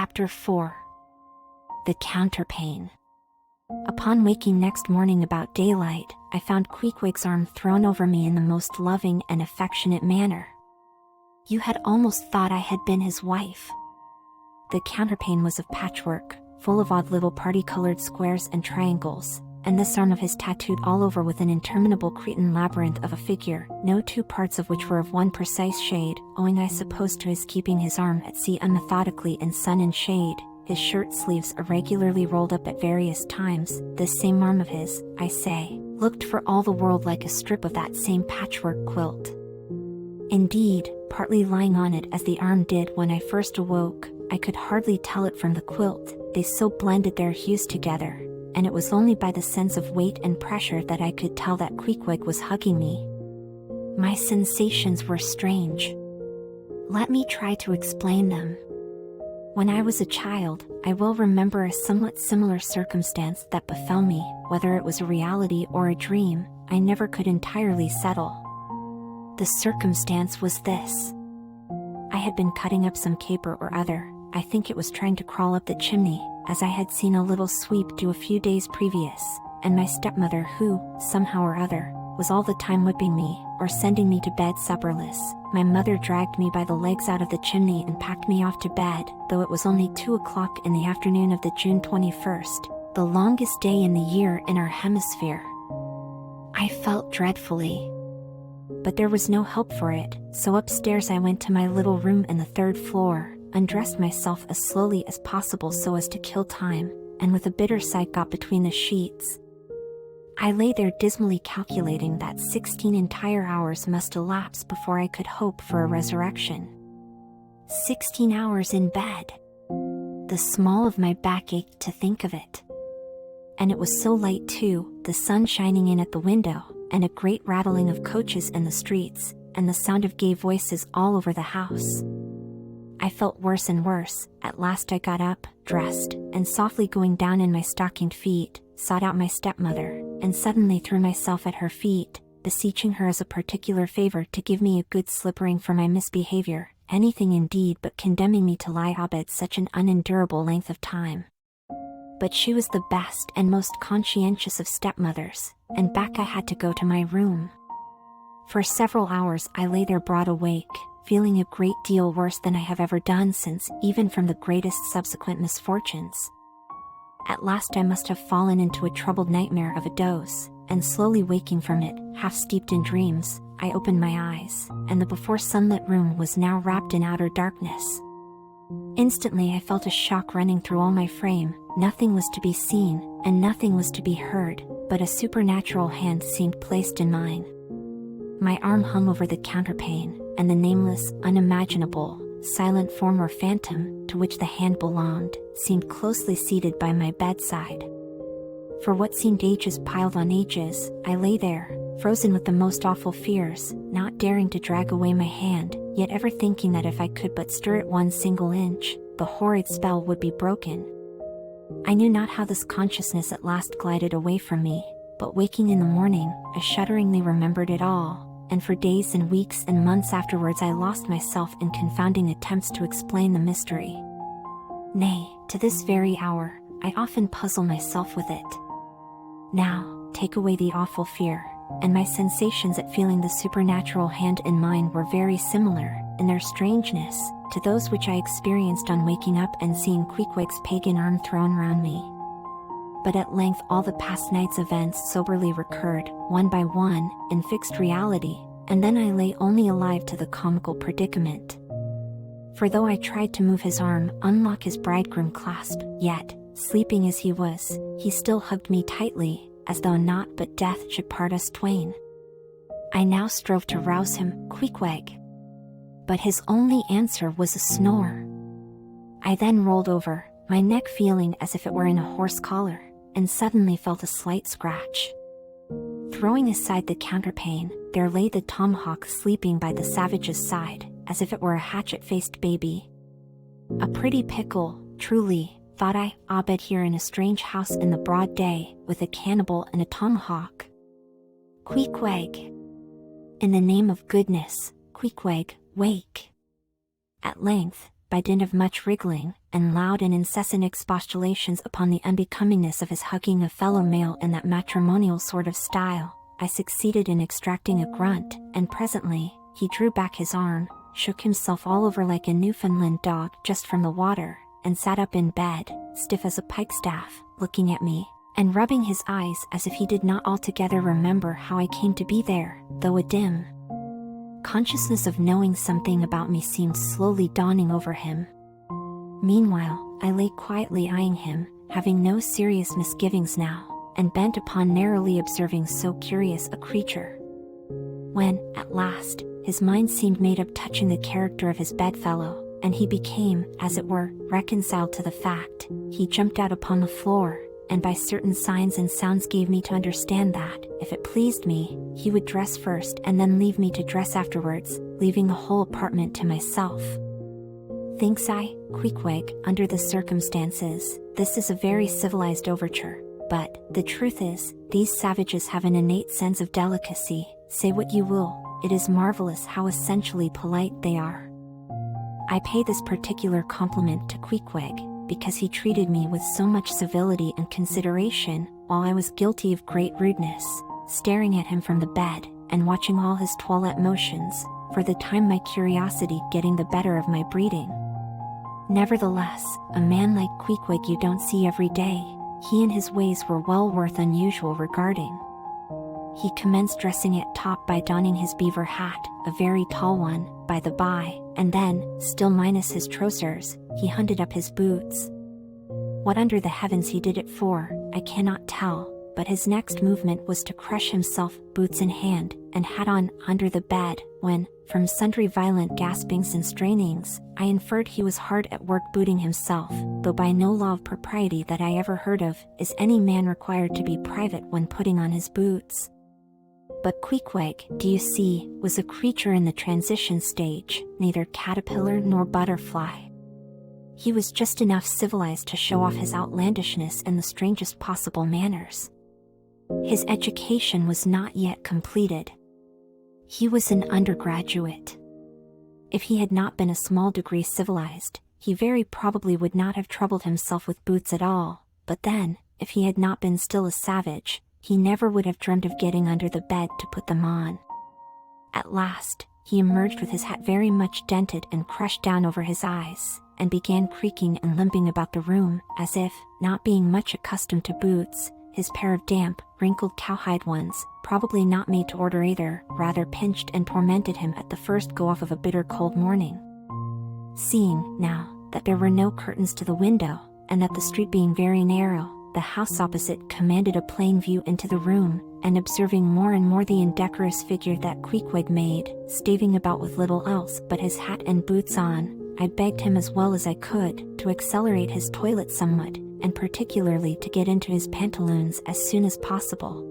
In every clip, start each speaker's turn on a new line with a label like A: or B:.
A: Chapter 4. The Counterpane. Upon waking next morning about daylight, I found Queequeg's arm thrown over me in the most loving and affectionate manner. You had almost thought I had been his wife. The counterpane was of patchwork, full of odd little party-colored squares and triangles, and this arm of his tattooed all over with an interminable Cretan labyrinth of a figure, no two parts of which were of one precise shade, owing I suppose to his keeping his arm at sea unmethodically in sun and shade, his shirt sleeves irregularly rolled up at various times. This same arm of his, I say, looked for all the world like a strip of that same patchwork quilt. Indeed, partly lying on it as the arm did when I first awoke, I could hardly tell it from the quilt, they so blended their hues together, and it was only by the sense of weight and pressure that I could tell that Queequeg was hugging me. My sensations were strange. Let me try to explain them. When I was a child, I will remember a somewhat similar circumstance that befell me. Whether it was a reality or a dream, I never could entirely settle. The circumstance was this. I had been cutting up some caper or other, I think it was trying to crawl up the chimney, as I had seen a little sweep do a few days previous, and my stepmother who, somehow or other, was all the time whipping me, or sending me to bed supperless. My mother dragged me by the legs out of the chimney and packed me off to bed, though it was only 2 o'clock in the afternoon of the June 21st, the longest day in the year in our hemisphere. I felt dreadfully. But there was no help for it, so upstairs I went to my little room in the 3rd floor, undressed myself as slowly as possible so as to kill time, and with a bitter sigh got between the sheets. I lay there dismally calculating that 16 entire hours must elapse before I could hope for a resurrection. 16 hours in bed! The small of my back ached to think of it. And it was so light too, the sun shining in at the window, and a great rattling of coaches in the streets, and the sound of gay voices all over the house. I felt worse and worse. At last I got up, dressed, and softly going down in my stockinged feet, sought out my stepmother, and suddenly threw myself at her feet, beseeching her as a particular favor to give me a good slippering for my misbehavior, anything indeed but condemning me to lie abed such an unendurable length of time. But she was the best and most conscientious of stepmothers, and back I had to go to my room. For several hours I lay there broad awake, feeling a great deal worse than I have ever done since, even from the greatest subsequent misfortunes. At last I must have fallen into a troubled nightmare of a doze, and slowly waking from it, half steeped in dreams, I opened my eyes, and the before sunlit room was now wrapped in outer darkness. Instantly I felt a shock running through all my frame. Nothing was to be seen, and nothing was to be heard, but a supernatural hand seemed placed in mine. My arm hung over the counterpane, and the nameless, unimaginable, silent form or phantom, to which the hand belonged, seemed closely seated by my bedside. For what seemed ages piled on ages, I lay there, frozen with the most awful fears, not daring to drag away my hand, yet ever thinking that if I could but stir it 1 single inch, the horrid spell would be broken. I knew not how this consciousness at last glided away from me, but waking in the morning, I shudderingly remembered it all, and for days and weeks and months afterwards I lost myself in confounding attempts to explain the mystery. Nay, to this very hour, I often puzzle myself with it. Now, take away the awful fear, and my sensations at feeling the supernatural hand in mine were very similar, in their strangeness, to those which I experienced on waking up and seeing Queequeg's pagan arm thrown round me. But at length all the past night's events soberly recurred, one by one, in fixed reality, and then I lay only alive to the comical predicament. For though I tried to move his arm, unlock his bridegroom clasp, yet, sleeping as he was, he still hugged me tightly, as though naught but death should part us twain. I now strove to rouse him, Queequeg. But his only answer was a snore. I then rolled over, my neck feeling as if it were in a horse collar, and suddenly felt a slight scratch. Throwing aside the counterpane, there lay the tomahawk sleeping by the savage's side, as if it were a hatchet-faced baby. A pretty pickle, truly, thought I, abed here in a strange house in the broad day, with a cannibal and a tomahawk. Queequeg! In the name of goodness, Queequeg, wake! At length, by dint of much wriggling, and loud and incessant expostulations upon the unbecomingness of his hugging a fellow male in that matrimonial sort of style, I succeeded in extracting a grunt, and presently, he drew back his arm, shook himself all over like a Newfoundland dog just from the water, and sat up in bed, stiff as a pikestaff, looking at me, and rubbing his eyes as if he did not altogether remember how I came to be there, though a dim consciousness of knowing something about me seemed slowly dawning over him. Meanwhile, I lay quietly eyeing him, having no serious misgivings now, and bent upon narrowly observing so curious a creature. When, at last, his mind seemed made up touching the character of his bedfellow, and he became, as it were, reconciled to the fact, he jumped out upon the floor, and by certain signs and sounds gave me to understand that, if it pleased me, he would dress first and then leave me to dress afterwards, leaving the whole apartment to myself. Thinks I, Queequeg, under the circumstances, this is a very civilized overture, but, the truth is, these savages have an innate sense of delicacy, say what you will, it is marvelous how essentially polite they are. I pay this particular compliment to Queequeg, because he treated me with so much civility and consideration, while I was guilty of great rudeness, staring at him from the bed, and watching all his toilette motions, for the time my curiosity getting the better of my breeding. Nevertheless, a man like Queequeg you don't see every day, he and his ways were well worth unusual regarding. He commenced dressing at top by donning his beaver hat, a very tall one, by the by, and then, still minus his trousers, he hunted up his boots. What under the heavens he did it for, I cannot tell, but his next movement was to crush himself, boots in hand, and hat on, under the bed, when, from sundry violent gaspings and strainings, I inferred he was hard at work booting himself, though by no law of propriety that I ever heard of, is any man required to be private when putting on his boots. But Queequeg, do you see, was a creature in the transition stage, neither caterpillar nor butterfly. He was just enough civilized to show off his outlandishness in the strangest possible manners. His education was not yet completed. He was an undergraduate. If he had not been a small degree civilized, he very probably would not have troubled himself with boots at all, but then, if he had not been still a savage, he never would have dreamed of getting under the bed to put them on. At last, he emerged with his hat very much dented and crushed down over his eyes, and began creaking and limping about the room, as if, not being much accustomed to boots, his pair of damp, wrinkled cowhide ones, probably not made to order either, rather pinched and tormented him at the first go-off of a bitter cold morning. Seeing, now, that there were no curtains to the window, and that the street being very narrow, the house opposite commanded a plain view into the room, and observing more and more the indecorous figure that Queequeg made, staving about with little else but his hat and boots on, I begged him as well as I could, to accelerate his toilet somewhat, and particularly to get into his pantaloons as soon as possible.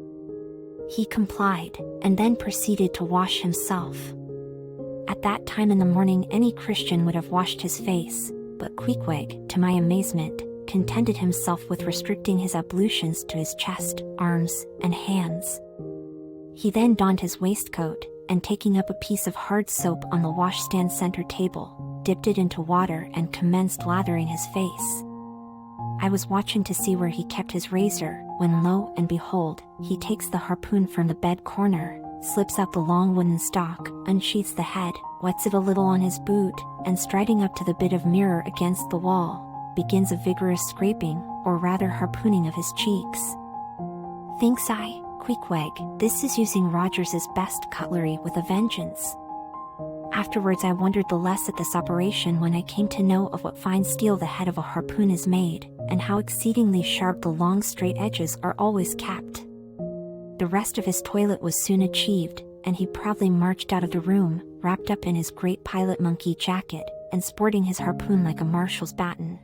A: He complied, and then proceeded to wash himself. At that time in the morning any Christian would have washed his face, but Queequeg, to my amazement, contented himself with restricting his ablutions to his chest, arms, and hands. He then donned his waistcoat, and taking up a piece of hard soap on the washstand center table, dipped it into water and commenced lathering his face. I was watching to see where he kept his razor, when lo and behold, he takes the harpoon from the bed corner, slips out the long wooden stalk, unsheaths the head, wets it a little on his boot, and striding up to the bit of mirror against the wall, begins a vigorous scraping, or rather harpooning of his cheeks. Thinks I, Queequeg, this is using Rogers's best cutlery with a vengeance. Afterwards I wondered the less at this operation when I came to know of what fine steel the head of a harpoon is made, and how exceedingly sharp the long straight edges are always kept. The rest of his toilet was soon achieved, and he proudly marched out of the room, wrapped up in his great pilot monkey jacket, and sporting his harpoon like a marshal's baton.